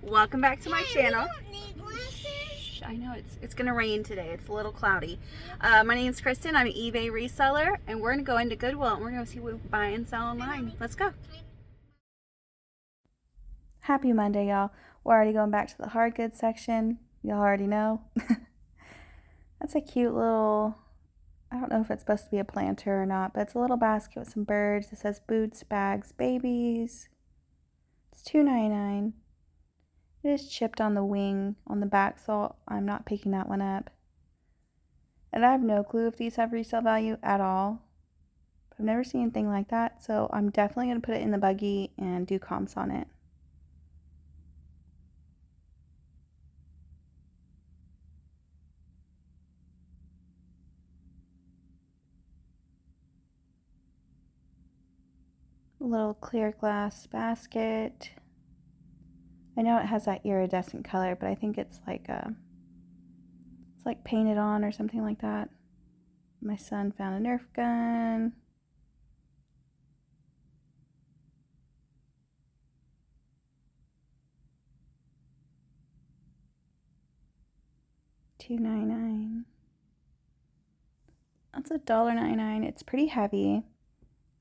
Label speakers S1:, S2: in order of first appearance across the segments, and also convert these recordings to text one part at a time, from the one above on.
S1: Welcome back to my channel. I know it's gonna rain today. It's a little cloudy. My name is Kristen. I'm an eBay reseller, and we're gonna go into Goodwill and we're gonna see what we buy and sell online. Let's go. Happy Monday, y'all. We're already going back to the hard goods section. Y'all already know. That's a cute little, I don't know if it's supposed to be a planter or not, but it's a little basket with some birds. It says boots, bags, babies. It's $2.99. It is chipped on the wing on the back, so I'm not picking that one up. And I have no clue if these have resale value at all. I've never seen anything like that, so I'm definitely going to put it in the buggy and do comps on it. A little clear glass basket. I know it has that iridescent color, but I think it's like painted on or something like that. My son found a Nerf gun. $2.99. That's $1.99. It's pretty heavy.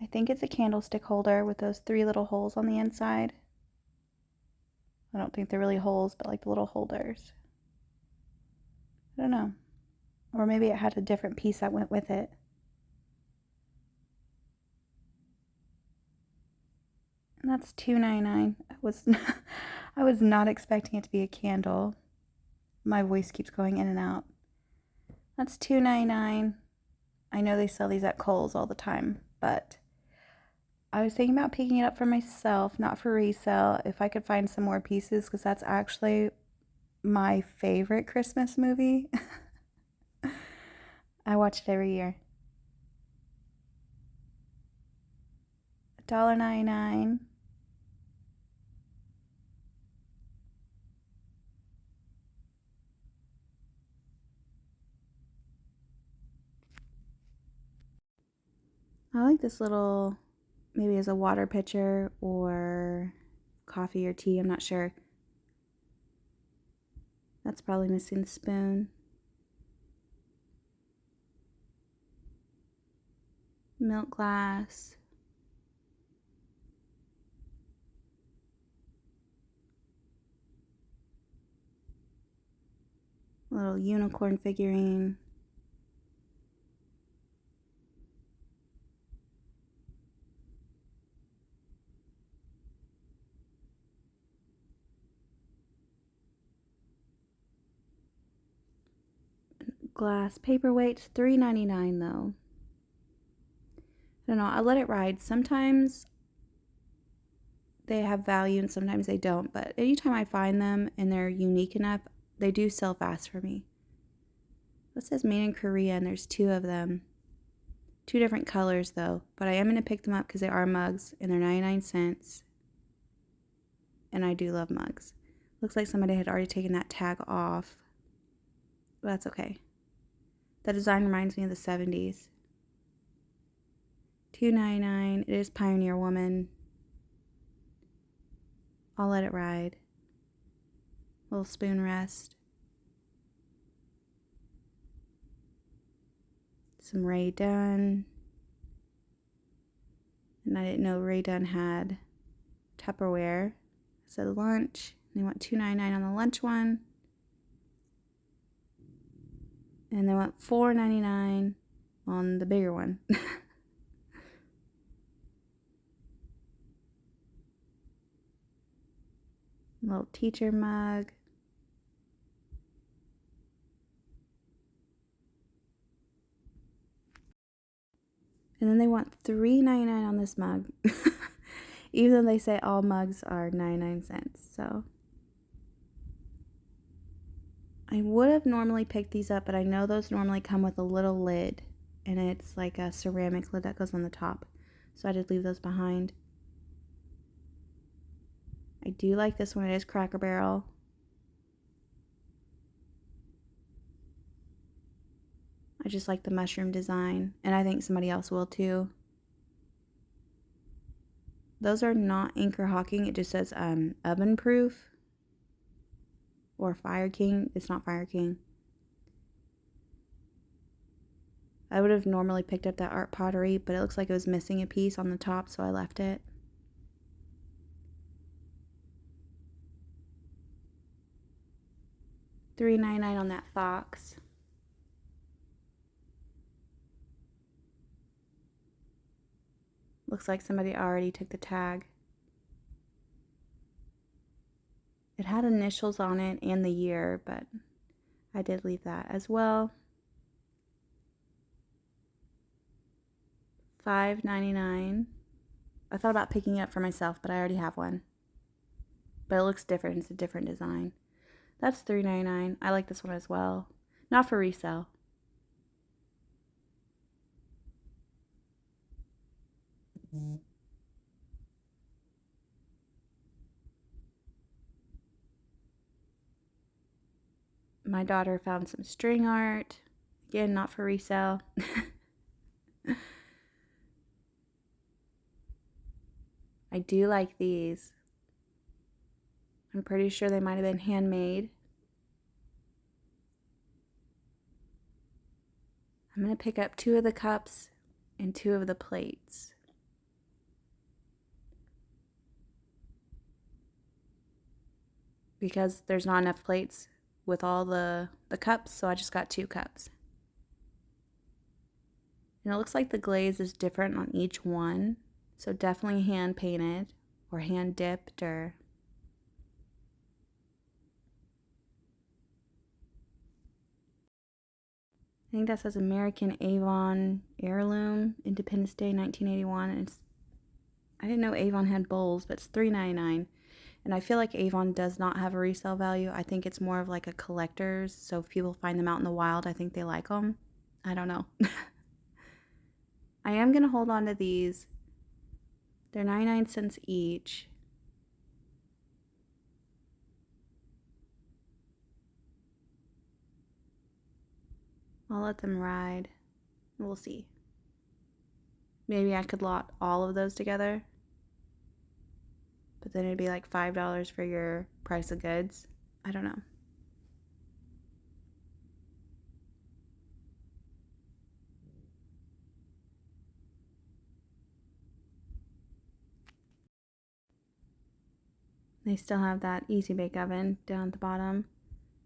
S1: I think it's a candlestick holder with those 3 little holes on the inside. I don't think they're really holes, but like the little holders. I don't know. Or maybe it had a different piece that went with it. And that's $2.99. I was not expecting it to be a candle. My voice keeps going in and out. That's $2.99. I know they sell these at Kohl's all the time, but I was thinking about picking it up for myself, not for resale, if I could find some more pieces, because that's actually my favorite Christmas movie. I watch it every year. $1.99. I like this little, maybe as a water pitcher or coffee or tea, I'm not sure. That's probably missing the spoon. Milk glass. Little unicorn figurine. Glass paperweight, $3.99 though. I don't know, I let it ride. Sometimes they have value and sometimes they don't, but anytime I find them and they're unique enough, they do sell fast for me. This says made in Korea and there's 2 of them. 2 different colors though, but I am going to pick them up because they are mugs and they're 99 cents. And I do love mugs. Looks like somebody had already taken that tag off. But that's okay. The design reminds me of the 70s. $2.99. It is Pioneer Woman. I'll let it ride. Little spoon rest. Some Ray Dunn. And I didn't know Ray Dunn had Tupperware. It said lunch. They want $2.99 on the lunch one. And they want $4.99 on the bigger one. Little teacher mug. And then they want $3.99 on this mug. Even though they say all mugs are 99 cents. So I would have normally picked these up, but I know those normally come with a little lid. And it's like a ceramic lid that goes on the top. So I did leave those behind. I do like this one. It is Cracker Barrel. I just like the mushroom design. And I think somebody else will too. Those are not Anchor Hawking. It just says oven proof or Fire King. It's not Fire King. I would have normally picked up that art pottery, but it looks like it was missing a piece on the top, so I left it. $3.99 on that fox. Looks like somebody already took the tag. It had initials on it and the year, but I did leave that as well. $5.99. I thought about picking it up for myself, but I already have one. But it looks different. It's a different design. That's $3.99. I like this one as well. Not for resale. My daughter found some string art. Again, not for resale. I do like these. I'm pretty sure they might have been handmade. I'm going to pick up 2 of the cups and 2 of the plates. Because there's not enough plates with all the cups, so I just got 2 cups. And it looks like the glaze is different on each one. So definitely hand painted or hand dipped or... I think that says American Avon Heirloom, Independence Day, 1981. And I didn't know Avon had bowls, but it's $3.99. And I feel like Avon does not have a resale value. I think it's more of like a collector's. So if people find them out in the wild, I think they like them. I don't know. I am going to hold on to these. They're 99 cents each. I'll let them ride. We'll see. Maybe I could lot all of those together. But then it'd be like $5 for your price of goods. I don't know. They still have that Easy Bake Oven down at the bottom.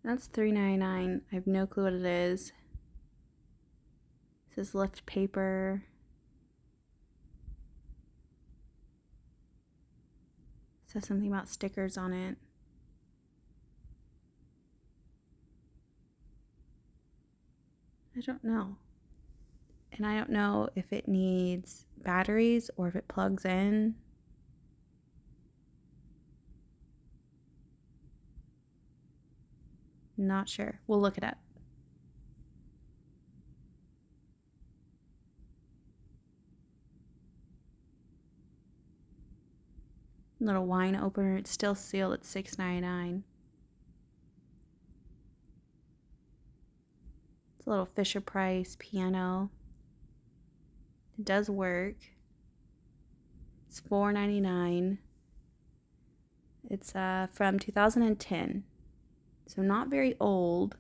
S1: That's $3.99. I have no clue what it is. It says lift paper. It says something about stickers on it. I don't know. And I don't know if it needs batteries or if it plugs in. Not sure. We'll look it up. Little wine opener. It's still sealed at $6.99. It's a little Fisher Price piano. It does work. It's $4.99. It's from 2010. So not very old.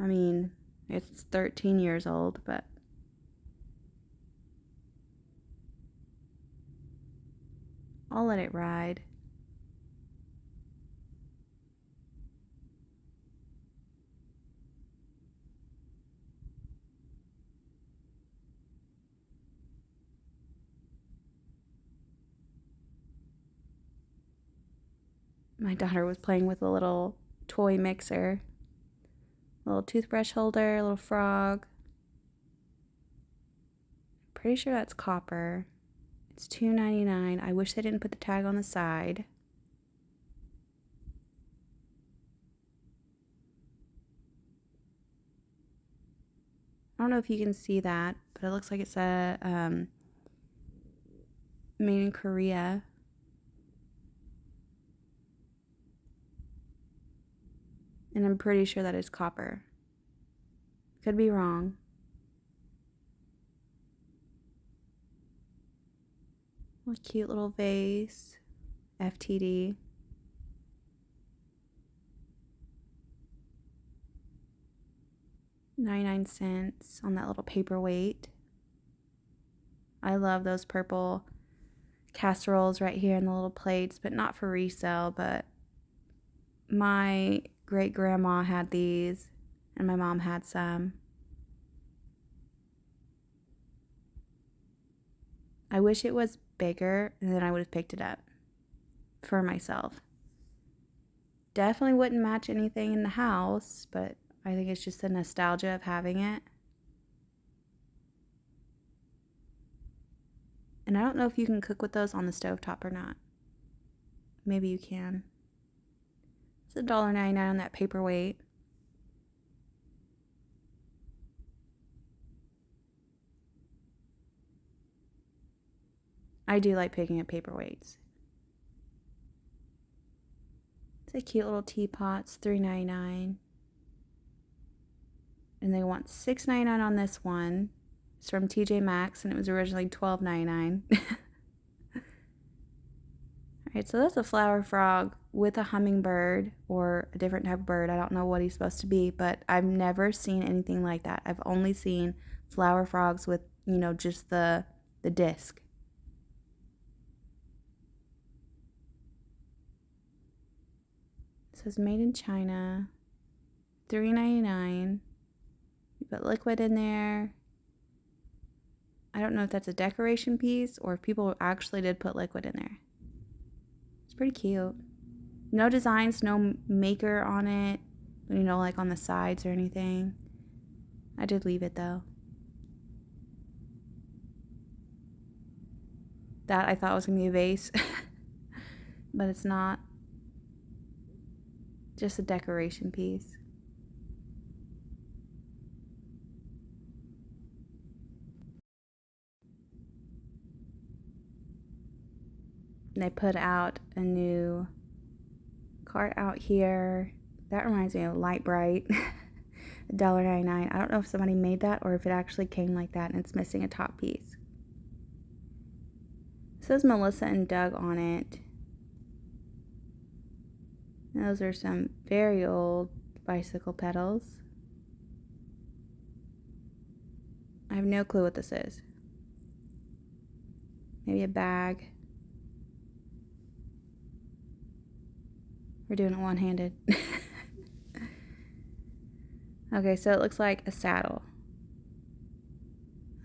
S1: I mean, it's 13 years old, but I'll let it ride. My daughter was playing with a little toy mixer. A little toothbrush holder, a little frog. Pretty sure that's copper. It's $2.99. I wish they didn't put the tag on the side. I don't know if you can see that, but it looks like it's made in Korea. And I'm pretty sure that is copper. Could be wrong. A cute little vase. FTD. $0.99 on that little paperweight. I love those purple casseroles right here in the little plates, but not for resale, but my great grandma had these and my mom had some. I wish it was bigger and then I would have picked it up for myself. Definitely wouldn't match anything in the house, but I think it's just the nostalgia of having it. And I don't know if you can cook with those on the stovetop or not. Maybe you can. It's $1.99 on that paperweight. I do like picking up paperweights. It's a cute little teapots, $3.99. And they want $6.99 on this one. It's from TJ Maxx and it was originally $12.99. Alright, so that's a flower frog with a hummingbird or a different type of bird. I don't know what he's supposed to be, but I've never seen anything like that. I've only seen flower frogs with, just the disc. It says made in China, $3.99. You put liquid in there. I don't know if that's a decoration piece or if people actually did put liquid in there. It's pretty cute. No designs, no maker on it, like on the sides or anything. I did leave it though. That I thought was going to be a vase, but it's not. Just a decoration piece. And they put out a new cart out here. That reminds me of Light Bright. $1.99. I don't know if somebody made that or if it actually came like that and it's missing a top piece. It says Melissa and Doug on it. And those are some very old bicycle pedals. I have no clue what this is. Maybe a bag. We're doing it one-handed. Okay, so it looks like a saddle.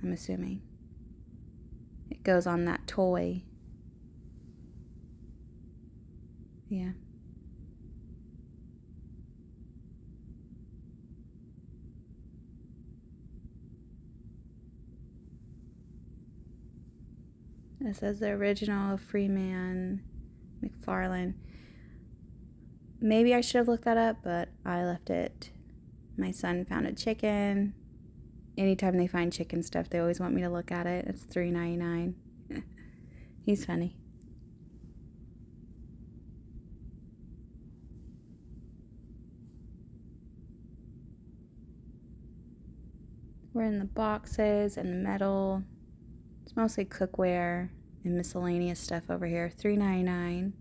S1: I'm assuming. It goes on that toy. Yeah. It says the original Freeman McFarlane. Maybe I should have looked that up, but I left it. My son found a chicken. Anytime they find chicken stuff, they always want me to look at it. It's $3.99. He's funny. We're in the boxes and the metal. It's mostly cookware and miscellaneous stuff over here. $3.99.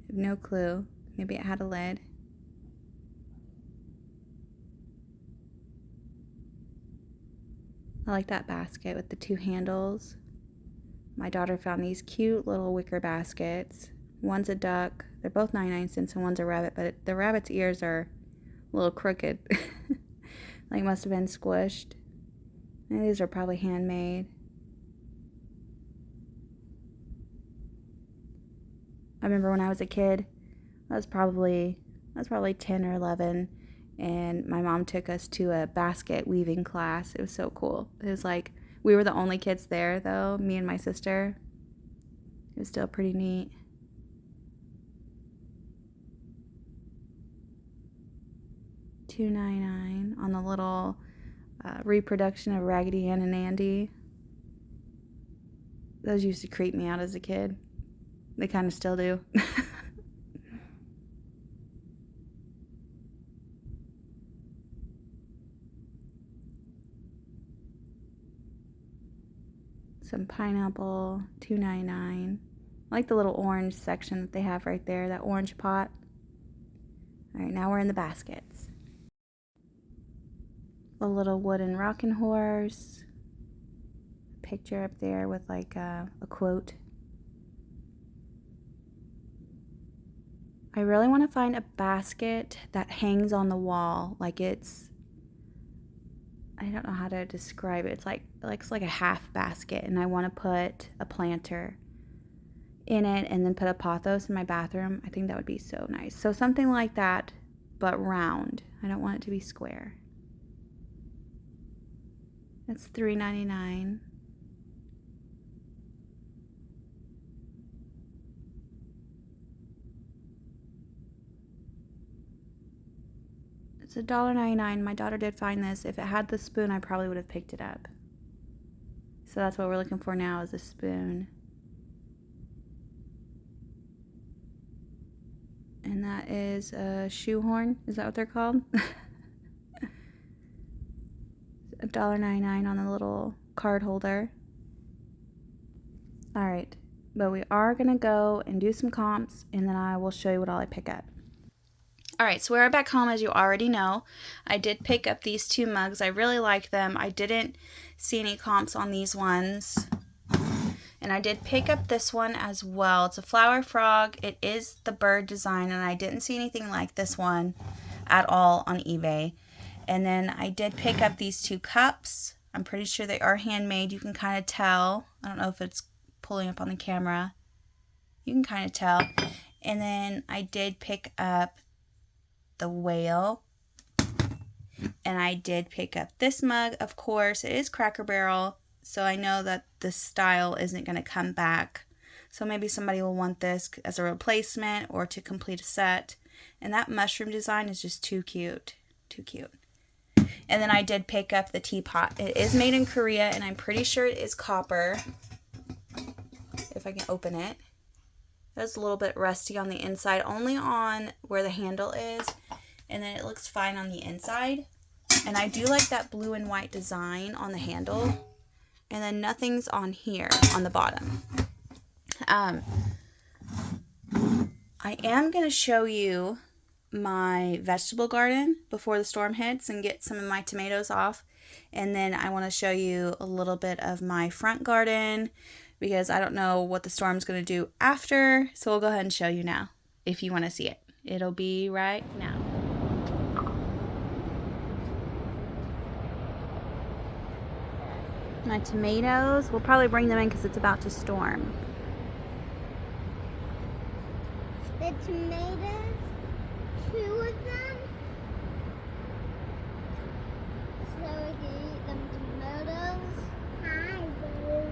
S1: I have no clue. Maybe it had a lid. I like that basket with the two handles. My daughter found these cute little wicker baskets. One's a duck. They're both 99 cents and one's a rabbit, but the rabbit's ears are a little crooked. Like must have been squished. And these are probably handmade. I remember when I was a kid, I was probably 10 or 11, and my mom took us to a basket weaving class. It was so cool. It was like we were the only kids there though, me and my sister. It was still pretty neat. $2.99 on the little reproduction of Raggedy Ann and Andy. Those used to creep me out as a kid. They kind of still do. Some pineapple, $2.99. I like the little orange section that they have right there, that orange pot. All right, now we're in the baskets. A little wooden rocking horse. Picture up there with like a quote. I really want to find a basket that hangs on the wall, like it's, I don't know how to describe it. It's like, it looks like a half basket, and I want to put a planter in it and then put a pothos in my bathroom. I think that would be so nice. So something like that, but round. I don't want it to be square. That's $3.99. It's $1.99. My daughter did find this. If it had the spoon, I probably would have picked it up. So that's what we're looking for now, is a spoon. And that is a shoehorn. Is that what they're called? $1.99 on the little card holder. All right, but we are gonna go and do some comps, and then I will show you what all I pick up. All right, so we're back home, as you already know. I did pick up these two mugs. I really like them. I didn't see any comps on these ones. And I did pick up this one as well. It's a flower frog. It is the bird design, and I didn't see anything like this one at all on eBay. And then I did pick up these two cups. I'm pretty sure they are handmade. You can kind of tell. I don't know if it's pulling up on the camera. You can kind of tell. And then I did pick up the whale. And I did pick up this mug, of course. It is Cracker Barrel. So I know that the style isn't going to come back. So maybe somebody will want this as a replacement or to complete a set. And that mushroom design is just too cute. Too cute. And then I did pick up the teapot. It is made in Korea, and I'm pretty sure it is copper. If I can open it. It's a little bit rusty on the inside, only on where the handle is. And then it looks fine on the inside. And I do like that blue and white design on the handle. And then nothing's on here on the bottom. I am going to show you my vegetable garden before the storm hits and get some of my tomatoes off. And then I want to show you a little bit of my front garden because I don't know what the storm's going to do after. So we'll go ahead and show you now if you want to see it. It'll be right now. My tomatoes, we'll probably bring them in because it's about to storm.
S2: The tomatoes, 2 of them. So we can eat them tomatoes. Hi, Boo.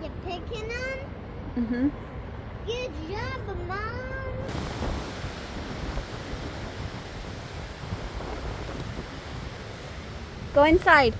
S2: You're picking them?
S1: Mm-hmm.
S2: Good job, Mom.
S1: Go inside.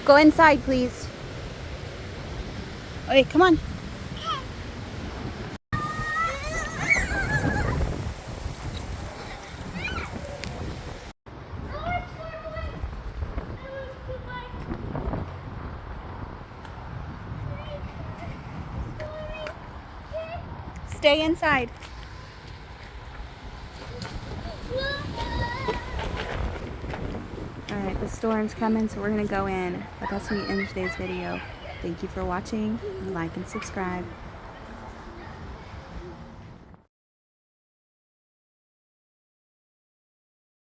S1: Go inside, please. Okay, come on. Stay inside. Alright, the storm's coming, so we're going to go in. But that's going to end today's video. Thank you for watching. Like and subscribe.